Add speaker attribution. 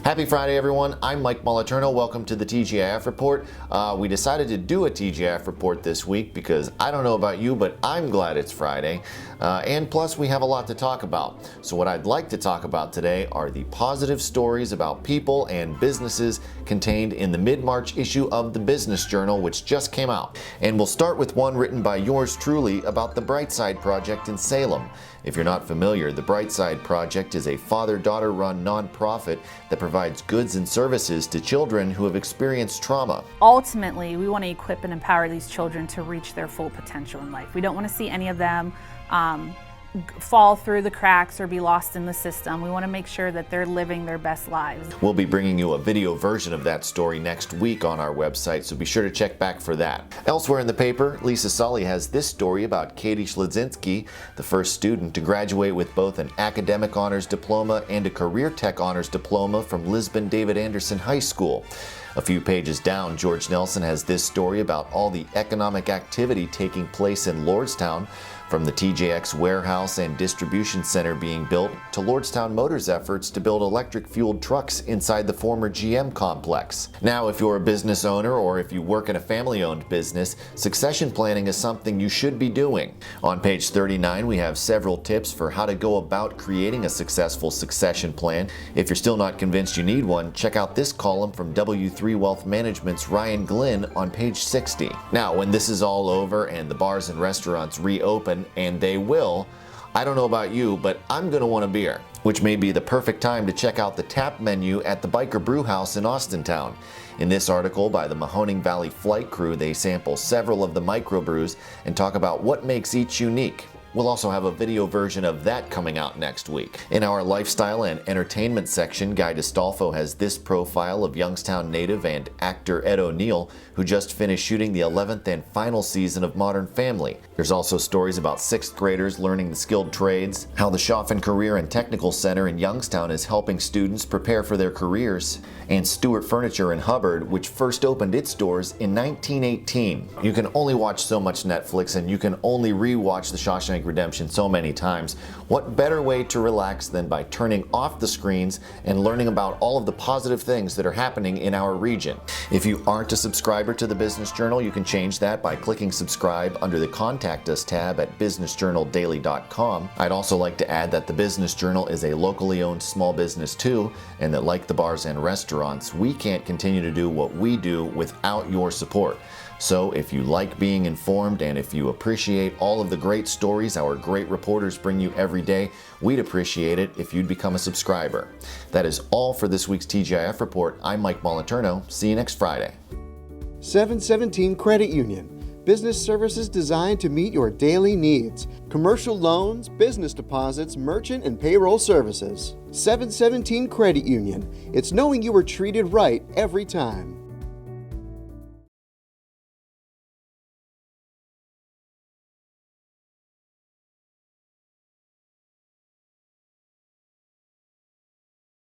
Speaker 1: Happy Friday, everyone. I'm Mike Moliterno. Welcome to the TGIF Report. We decided to do a TGIF Report this week because I don't know about you, but I'm glad it's Friday. And plus, we have a lot to talk about. So what I'd like to talk about today are the positive stories about people and businesses contained in the mid-March issue of the Business Journal, which just came out. And we'll start with one written by yours truly about the Brightside Project in Salem. If you're not familiar, the Brightside Project is a father-daughter run nonprofit that provides goods and services to children who have experienced trauma.
Speaker 2: Ultimately, we want to equip and empower these children to reach their full potential in life. We don't want to see any of them fall through the cracks or be lost in the system. We want to make sure that they're living their best lives.
Speaker 1: We'll be bringing you a video version of that story next week on our website, so be sure to check back for that. Elsewhere in the paper, Lisa Sully has this story about Katie Schludzinski, the first student to graduate with both an academic honors diploma and a career tech honors diploma from Lisbon David Anderson High School. A few pages down, George Nelson has this story about all the economic activity taking place in Lordstown, from the TJX warehouse and distribution center being built to Lordstown Motors' efforts to build electric-fueled trucks inside the former GM complex. Now, if you're a business owner or if you work in a family-owned business, succession planning is something you should be doing. On page 39, we have several tips for how to go about creating a successful succession plan. If you're still not convinced you need one, check out this column from W3 Wealth Management's Ryan Glynn on page 60. Now, when this is all over and the bars and restaurants reopen, and they will, I don't know about you, but I'm going to want a beer, which may be the perfect time to check out the tap menu at the Biker Brew House in Austintown. In this article by the Mahoning Valley Flight Crew, they sample several of the microbrews and talk about what makes each unique. We'll also have a video version of that coming out next week. In our lifestyle and entertainment section, Guy DeStolfo has this profile of Youngstown native and actor Ed O'Neill, who just finished shooting the 11th and final season of Modern Family. There's also stories about 6th graders learning the skilled trades, how the Chaffin Career and Technical Center in Youngstown is helping students prepare for their careers, and Stewart Furniture in Hubbard, which first opened its doors in 1918. You can only watch so much Netflix, and you can only re-watch The Shawshank Redemption so many times. What better way to relax than by turning off the screens and learning about all of the positive things that are happening in our region? If you aren't a subscriber to the Business Journal, you can change that by clicking subscribe under the Contact Us tab at businessjournaldaily.com. I'd also like to add that the Business Journal is a locally owned small business too, and that like the bars and restaurants, we can't continue to do what we do without your support. So if you like being informed and if you appreciate all of the great stories our great reporters bring you every day, we'd appreciate it if you'd become a subscriber. That is all for this week's TGIF Report. I'm Mike Moliterno. See you next Friday.
Speaker 3: 717 Credit Union. Business services designed to meet your daily needs. Commercial loans, business deposits, merchant and payroll services. 717 Credit Union. It's knowing you were treated right every time.